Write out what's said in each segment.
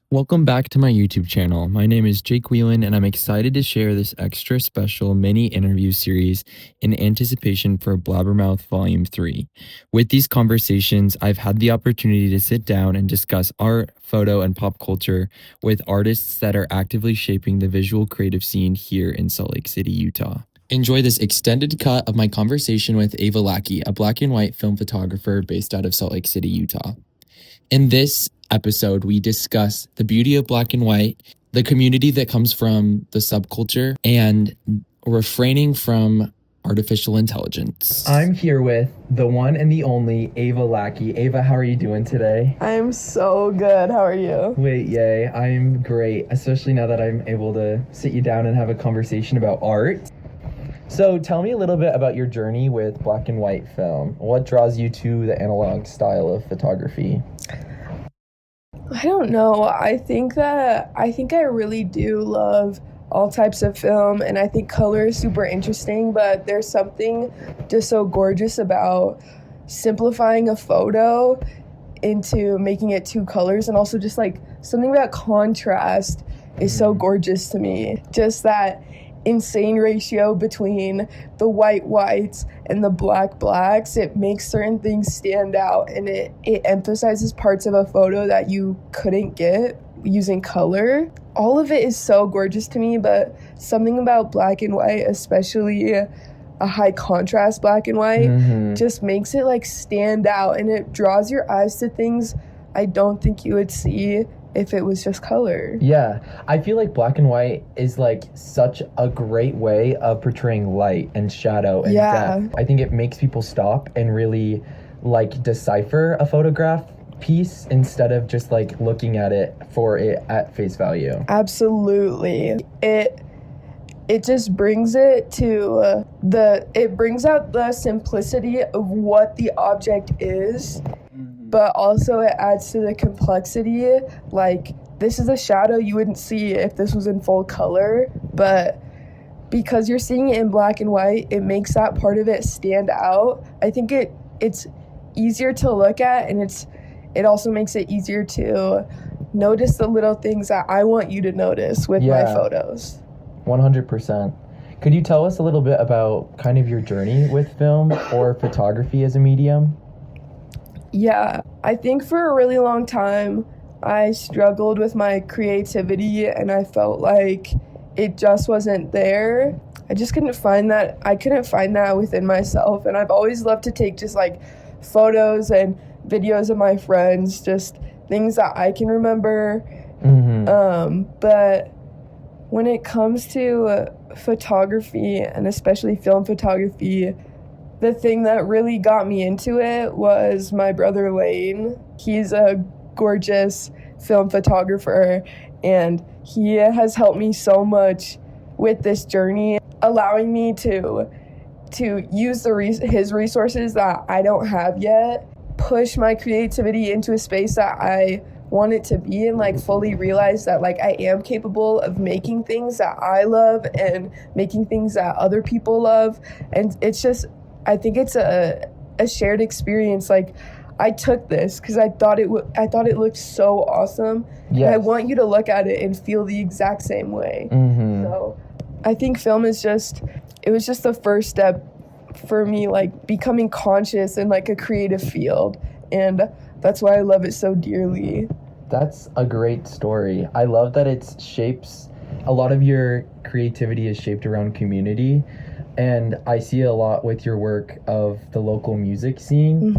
Welcome back to my YouTube channel. My name is Jake Whelan, and I'm excited to share this extra special mini interview series in anticipation for BlabberMouth Volume 3. With these conversations, I've had the opportunity to sit down and discuss art, photo, and pop culture with artists that are actively shaping the visual creative scene here in Salt Lake City, Utah. Enjoy this extended cut of my conversation with Ava Lackey, a black and white film photographer based out of Salt Lake City, Utah. In this episode, we discuss the beauty of black and white, the community that comes from the subculture, and refraining from artificial intelligence. I'm here with the one and the only Ava Lackey. Ava, how are you doing today? I'm so good. How are you? Wait, yay. I'm great, especially now that I'm able to sit you down and have a conversation about art. So tell me a little bit about your journey with black and white film. What draws you to the analog style of photography? I don't know. I think I really do love all types of film, and I think color is super interesting, but there's something just so gorgeous about simplifying a photo into making it two colors, and also just like something about contrast is so gorgeous to me. Just that insane ratio between the whites and the blacks, it makes certain things stand out, and it emphasizes parts of a photo that you couldn't get using color. All of it is so gorgeous to me, but something about black and white, especially a high contrast black and white, just makes it like stand out, and it draws your eyes to things I don't think you would see if it was just color. Yeah, I feel like black and white is like such a great way of portraying light and shadow and depth. I think it makes people stop and really like decipher a photograph piece instead of just like looking at it for it at face value. Absolutely. It just brings it to it brings out the simplicity of what the object is, but also it adds to the complexity. Like, this is a shadow you wouldn't see if this was in full color, but because you're seeing it in black and white, it makes that part of it stand out. I think it's easier to look at, and it also makes it easier to notice the little things that I want you to notice with my photos. 100%. Could you tell us a little bit about kind of your journey with film or photography as a medium? Yeah, I think for a really long time, I struggled with my creativity, and I felt like it just wasn't there. I just couldn't find that. I couldn't find that within myself, and I've always loved to take just like photos and videos of my friends, just things that I can remember. But when it comes to photography, and especially film photography, the thing that really got me into it was my brother Lane. He's a gorgeous film photographer, and he has helped me so much with this journey, allowing me to use his resources that I don't have yet, push my creativity into a space that I want it to be, and like fully realize that like I am capable of making things that I love and making things that other people love. And it's just, I think it's a shared experience. Like, I took this because I thought it looked so awesome. Yes. And I want you to look at it and feel the exact same way. So I think film was just the first step for me, like becoming conscious in like a creative field, and that's why I love it so dearly. That's a great story. I love that a lot of your creativity is shaped around community. And I see a lot with your work of the local music scene.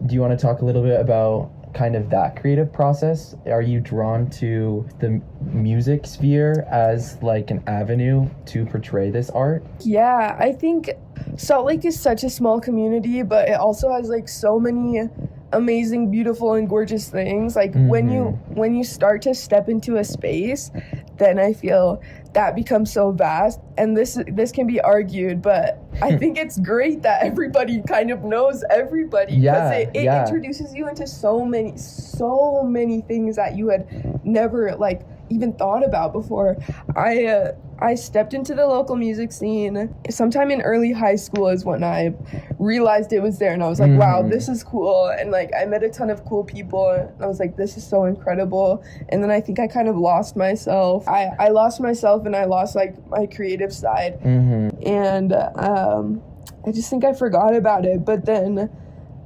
Do you want to talk a little bit about kind of that creative process? Are you drawn to the music sphere as like an avenue to portray this art? Yeah, I think Salt Lake is such a small community, but it also has like so many amazing, beautiful, and gorgeous things. Like when you start to step into a space, then I feel that becomes so vast. And this can be argued, but I think it's great that everybody kind of knows everybody, because it introduces you into so many things that you had never like even thought about before. I I stepped into the local music scene sometime in early high school is when I realized it was there, and I was like, wow, this is cool. And like I met a ton of cool people, and I was like, this is so incredible. And then I think I kind of lost myself. I lost myself, and I lost like my creative side. And I just think I forgot about it. But then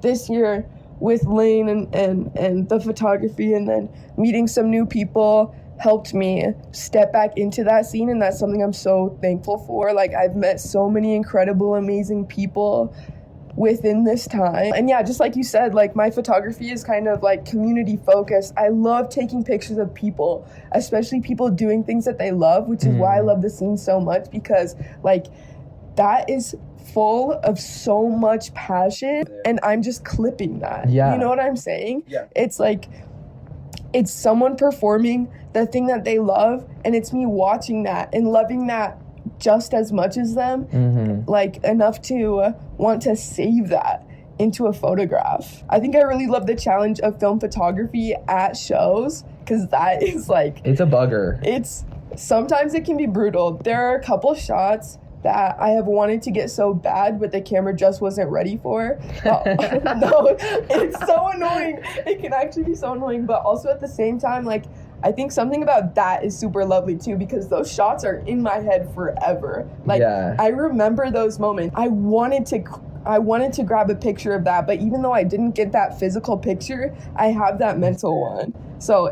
this year with Lane and the photography, and then meeting some new people, helped me step back into that scene, and that's something I'm so thankful for. Like, I've met so many incredible, amazing people within this time. And yeah, just like you said, like, my photography is kind of like community focused. I love taking pictures of people, especially people doing things that they love, which is why I love the scene so much, because like that is full of so much passion, and I'm just clipping that. You know what I'm saying? It's like, it's someone performing the thing that they love, and it's me watching that and loving that just as much as them, like enough to want to save that into a photograph. I think I really love the challenge of film photography at shows, because that is like, it's a bugger. Sometimes it can be brutal. There are a couple shots that I have wanted to get so bad, but the camera just wasn't ready for. No, it's so annoying. It can actually be so annoying, but also at the same time, like, I think something about that is super lovely too, because those shots are in my head forever. Like, I remember those moments. I wanted to grab a picture of that, but even though I didn't get that physical picture, I have that mental one. So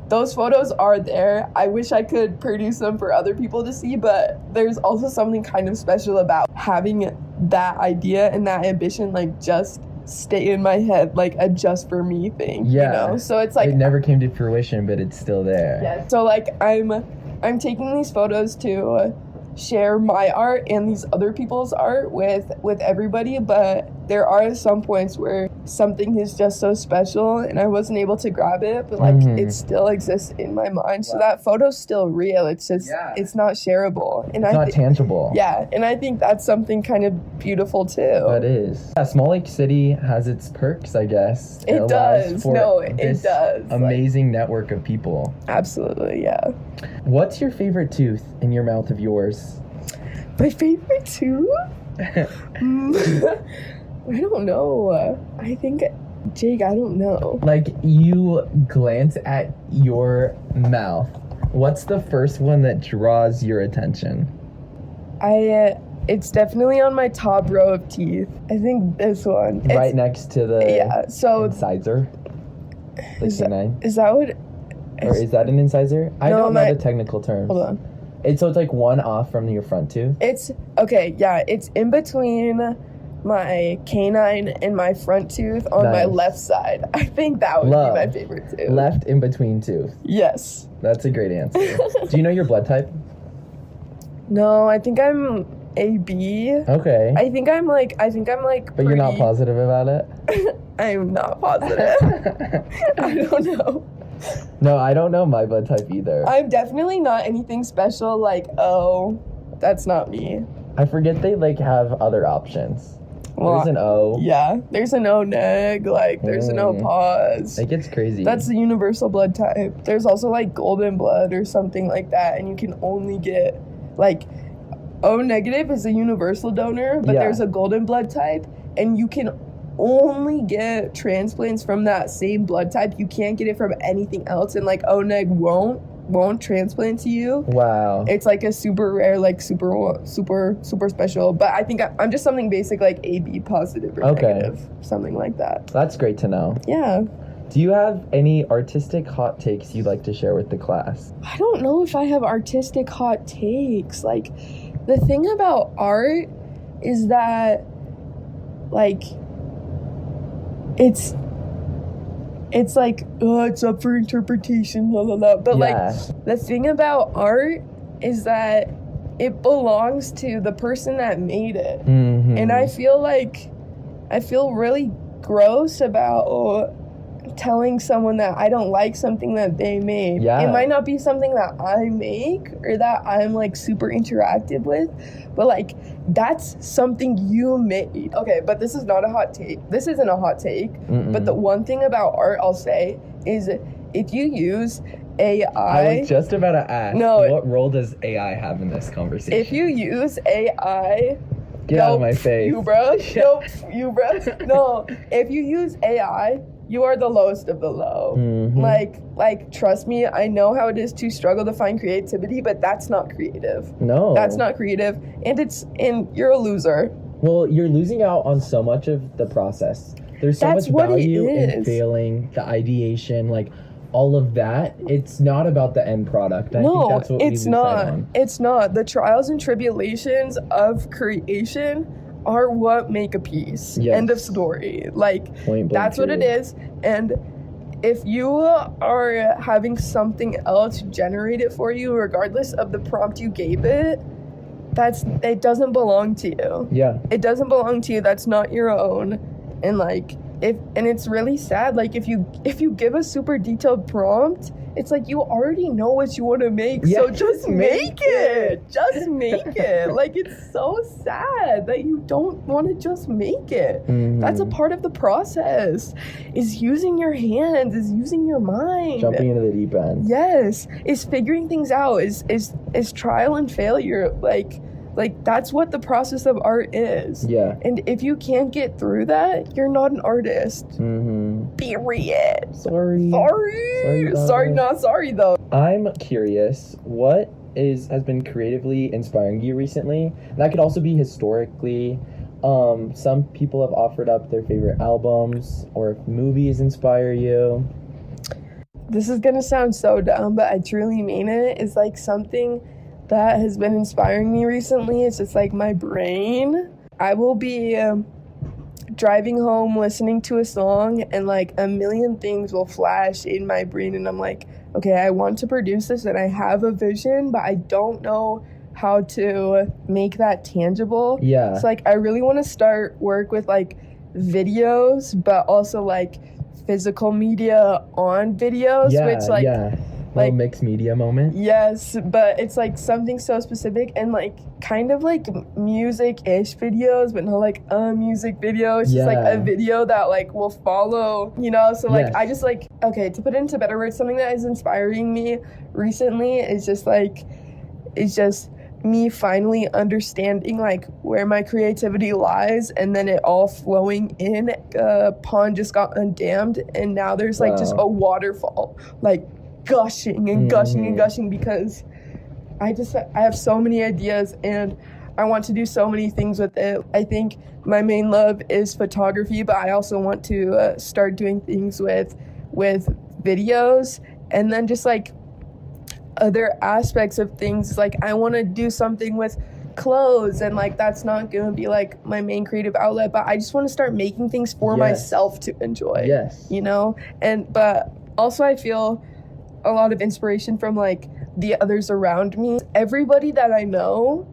those photos are there. I wish I could produce them for other people to see, but there's also something kind of special about having that idea and that ambition, like, just stay in my head, like a just for me thing. You know? So it's like, it never came to fruition, but it's still there. Yeah. So like I'm taking these photos to share my art and these other people's art with everybody, but there are some points where something is just so special and I wasn't able to grab it, but like it still exists in my mind. So that photo's still real. It's just it's not shareable, and it's not tangible. Yeah, and I think that's something kind of beautiful too. That is. Yeah, Small Lake City has its perks, I guess. It does. It does. Amazing network of people. Absolutely, yeah. What's your favorite tooth in your mouth of yours? My favorite tooth? I don't know. I think, Jake, I don't know. Like, you glance at your mouth. What's the first one that draws your attention? It's definitely on my top row of teeth. I think this one. Right next to the incisor? Is that what... Or is that an incisor? I don't know the technical terms. Hold on. So it's like one off from your front tooth? It's in between my canine and my front tooth on my left side. I think that would be my favorite tooth. Left in between tooth. Yes. That's a great answer. Do you know your blood type? No, I think I'm AB. Okay. I think I'm like. But you're not positive about it? I'm not positive. I don't know. No, I don't know my blood type either. I'm definitely not anything special, like, oh, that's not me. I forget they, like, have other options. Well, there's an O. Yeah, there's an O neg, like, there's an O pause. It gets crazy. That's the universal blood type. There's also, like, golden blood or something like that, and you can only get, like, O negative is a universal donor, but there's a golden blood type, and you can only get transplants from that same blood type. You can't get it from anything else, and like O-neg won't transplant to you. Wow. It's like a super rare, like super special, but I think I'm just something basic, like AB positive or negative, something like that. That's great to know. Yeah. Do you have any artistic hot takes you'd like to share with the class? I don't know if I have artistic hot takes. Like, the thing about art is that, like, it's like, oh, it's up for interpretation, la la la. But like, the thing about art is that it belongs to the person that made it. And I feel really gross about telling someone that I don't like something that they made. It might not be something that I make or that I'm like super interactive with, but like, that's something you made. Okay, but this is not a hot take. This isn't a hot take. But the one thing about art I'll say is, if you use AI. I was just about to ask, No. what role does AI have in this conversation? If you use AI, Get out of my face. You, bro. Nope, you, bro. No, if you use AI, you are the lowest of the low. Mhm. Like, trust me, I know how it is to struggle to find creativity, but that's not creative. No. That's not creative, and you're a loser. Well, you're losing out on so much of the process. There's so That's much what it value in is. failing, the ideation, like all of that. It's not about the end product. I think that's what we lose sight on. It's not. The trials and tribulations of creation are what make a piece. Yes. End of story. Like, Point blank that's what it period. is. And if you are having something else generate it for you, regardless of the prompt you gave it, it doesn't belong to you. Yeah. It doesn't belong to you. That's not your own. And like, and it's really sad. Like, if you give a super detailed prompt, it's like you already know what you want to make. Yeah, So just make it. Just make it. Like, it's so sad that you don't want to just make it. Mhm. That's a part of the process. Is using your hands, is using your mind. Jumping into the deep end. Yes, is figuring things out, is trial and failure. Like that's what the process of art is. Yeah. And if you can't get through that, you're not an artist. Mm-hmm. Period. Sorry. Not sorry though. I'm curious, what has been creatively inspiring you recently? That could also be historically. Some people have offered up their favorite albums or if movies inspire you. This is gonna sound so dumb, but I truly mean it. It's like something that has been inspiring me recently. It's just like my brain. I will be driving home listening to a song and like a million things will flash in my brain and I'm like, okay, I want to produce this and I have a vision, but I don't know how to make that tangible. Yeah. So like I really want to start work with like videos, but also like physical media on videos, which like little mixed media moment. Yes, but it's like something so specific and like kind of like music-ish videos, but not like a music video. It's just like a video that like will follow, you know? So like I just like, okay, to put it into better words, something that is inspiring me recently is just like, it's just me finally understanding like where my creativity lies and then it all flowing in. Pond just got undammed and now there's like just a waterfall, like gushing and gushing and gushing because I have so many ideas and I want to do so many things with it. I think my main love is photography, but I also want to start doing things with videos and then just like other aspects of things. Like I want to do something with clothes and like that's not going to be like my main creative outlet, but I just want to start making things for myself to enjoy. You know? But also I feel a lot of inspiration from like the others around me. Everybody that I know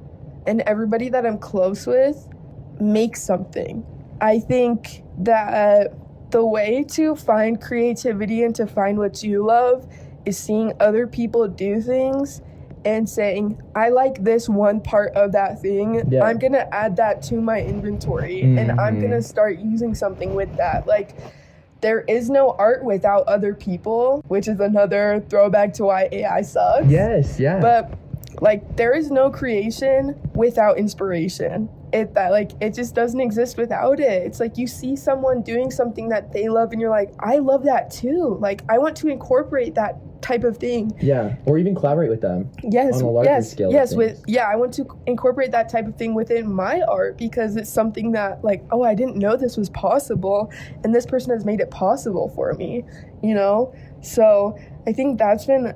and everybody that I'm close with makes something. I think that the way to find creativity and to find what you love is seeing other people do things and saying, I like this one part of that thing. I'm gonna add that to my inventory and I'm gonna start using something with that. Like, there is no art without other people, which is another throwback to why AI sucks. But like there is no creation without inspiration. It just doesn't exist without it. It's like you see someone doing something that they love and you're like, I love that too. Like I want to incorporate that type of thing. Or even collaborate with them. On a larger scale. I want to incorporate that type of thing within my art because it's something that like, oh, I didn't know this was possible and this person has made it possible for me, you know? So I think that's been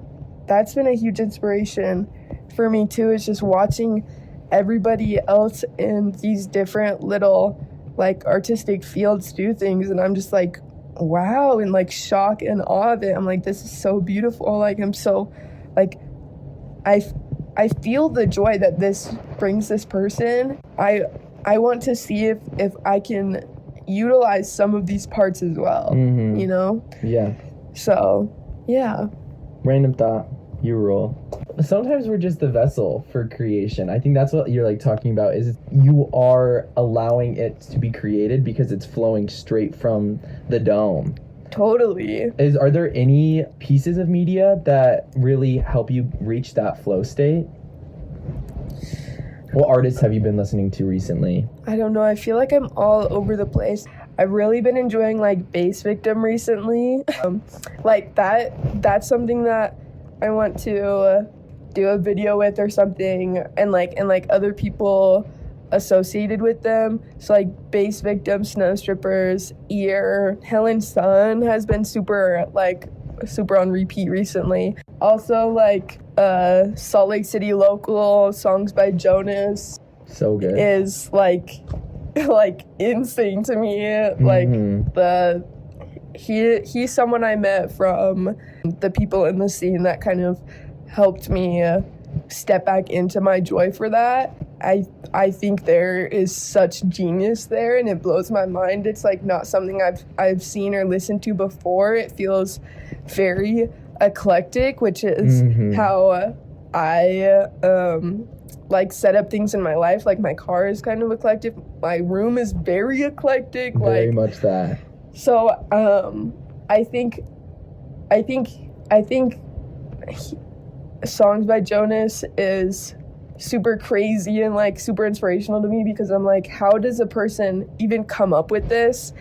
a huge inspiration for me too, is just watching everybody else in these different little like artistic fields do things and I'm just like, wow, and like shock and awe of it. I'm like, this is so beautiful. Like I'm so like I feel the joy that this brings this person. I want to see if I can utilize some of these parts as well. You know? So Random thought. You rule. Sometimes we're just the vessel for creation. I think that's what you're like talking about, is you are allowing it to be created because it's flowing straight from the dome. Totally. Are there any pieces of media that really help you reach that flow state? What artists have you been listening to recently? I don't know. I feel like I'm all over the place. I've really been enjoying like Bass Victim recently. Like that's something that I want to do a video with or something, and like other people associated with them. So like Bass Victim, Snow Strippers, Ear, Helen Sun has been super on repeat recently. Also like Salt Lake City Local, Songs by Jonas. So good. Is like insane to me. Like he's someone I met from the people in the scene that kind of helped me step back into my joy for that. I think there is such genius there, and it blows my mind. It's like not something I've seen or listened to before. It feels very eclectic, which is how I like set up things in my life. Like my car is kind of eclectic. My room is very eclectic. Very much that. So I think Songs by Jonas is super crazy and like super inspirational to me, because I'm like, how does a person even come up with this?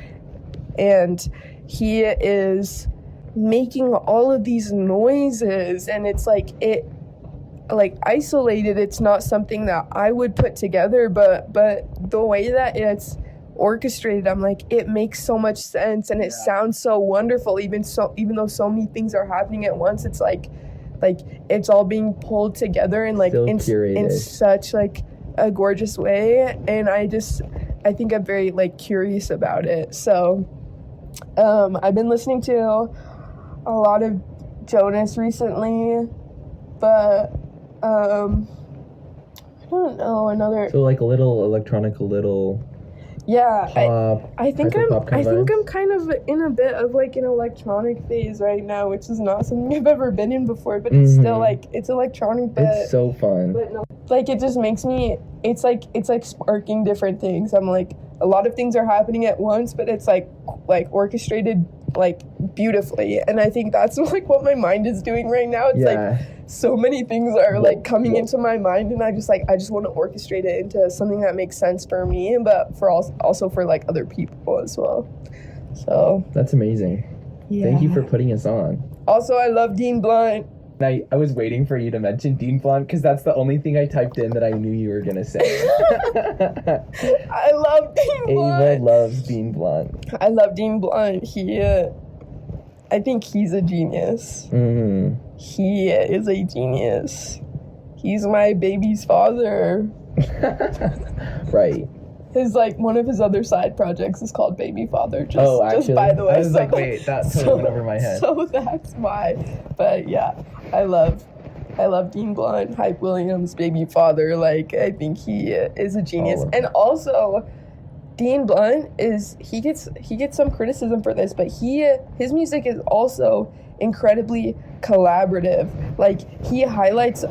And he is making all of these noises, and it's like isolated. It's not something that I would put together, but the way that it's orchestrated, I'm like, it makes so much sense, and it sounds so wonderful. Even though so many things are happening at once, it's like it's all being pulled together and like in such like a gorgeous way. And I think I'm very like curious about it. So I've been listening to a lot of Jonas recently, but I don't know, another. So like a little electronic, a little. Yeah, pop, I think I'm vibes. kind of in a bit of like an electronic phase right now, which is not something I've ever been in before, but it's still like, it's electronic, but it's so fun. But no, like it just makes me, it's like sparking different things. I'm like, a lot of things are happening at once, but it's like orchestrated like beautifully, and I think that's like what my mind is doing right now. It's like so many things are like coming into my mind, and I just want to orchestrate it into something that makes sense for me, but for also for like other people as well. So that's amazing. Thank you for putting us on. Also, I love Dean Blunt. I was waiting for you to mention Dean Blunt, because that's the only thing I typed in that I knew you were going to say. I love Dean Blunt. Ava loves Dean Blunt. I love Dean Blunt. I think he's a genius. He is a genius. He's my baby's father. Right. His like one of his other side projects is called Baby Father. Actually, just by the way. I was like, wait, that totally went over my head. So that's why. But yeah, I love Dean Blunt, Hype Williams, Baby Father. Like, I think he is a genius. And also, Dean Blunt he gets some criticism for this, but his music is also incredibly collaborative. Like, he highlights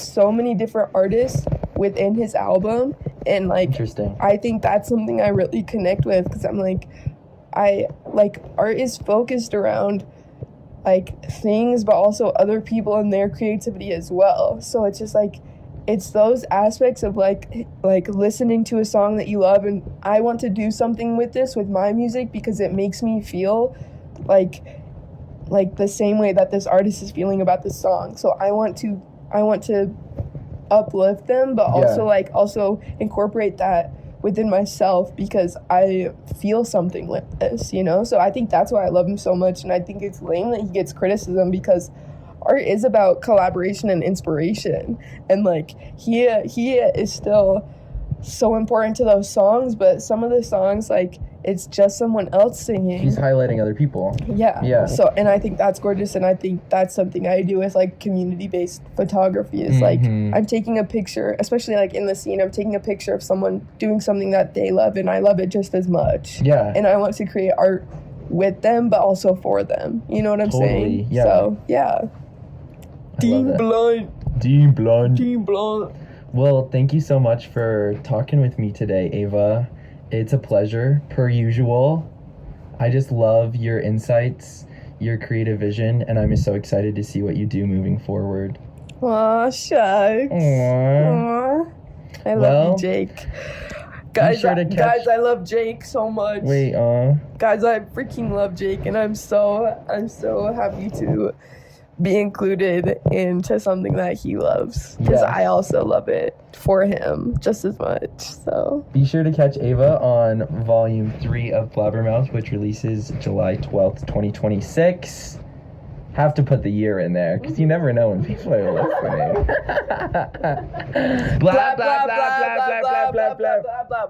so many different artists within his album, and like, interesting. I think that's something I really connect with, because I'm like, art is focused around like things, but also other people and their creativity as well. So it's just like, it's those aspects of like listening to a song that you love, and I want to do something with this with my music because it makes me feel like the same way that this artist is feeling about this song. So I want to uplift them, but also incorporate that within myself, because I feel something with this, you know? So I think that's why I love him so much, and I think it's lame that he gets criticism, because art is about collaboration and inspiration, and like he is still so important to those songs, but some of the songs, like, it's just someone else singing. He's highlighting other people. Yeah. So, and I think that's gorgeous, and I think that's something I do with like community-based photography, is like, I'm taking a picture, especially like in the scene, I'm taking a picture of someone doing something that they love, and I love it just as much. Yeah. And I want to create art with them, but also for them. You know what I'm saying? Yeah. So, yeah. Dean Blunt. Well, thank you so much for talking with me today, Ava. It's a pleasure, per usual. I just love your insights, your creative vision, and I'm so excited to see what you do moving forward. Aw, shucks. Aww. Aw. I love you, Jake. Guys, sure to guys, I love Jake so much. Wait, Guys, I freaking love Jake, and I'm so happy to be included into something that he loves, because Yes. I also love it for him just as much. So be sure to catch Ava on Volume 3 of Blabbermouth, which releases July 12th, 2026. Have to put the year in there, because you never know when people are listening. Blah, blah, blah, blah, blah, blah, blah, blah, blah.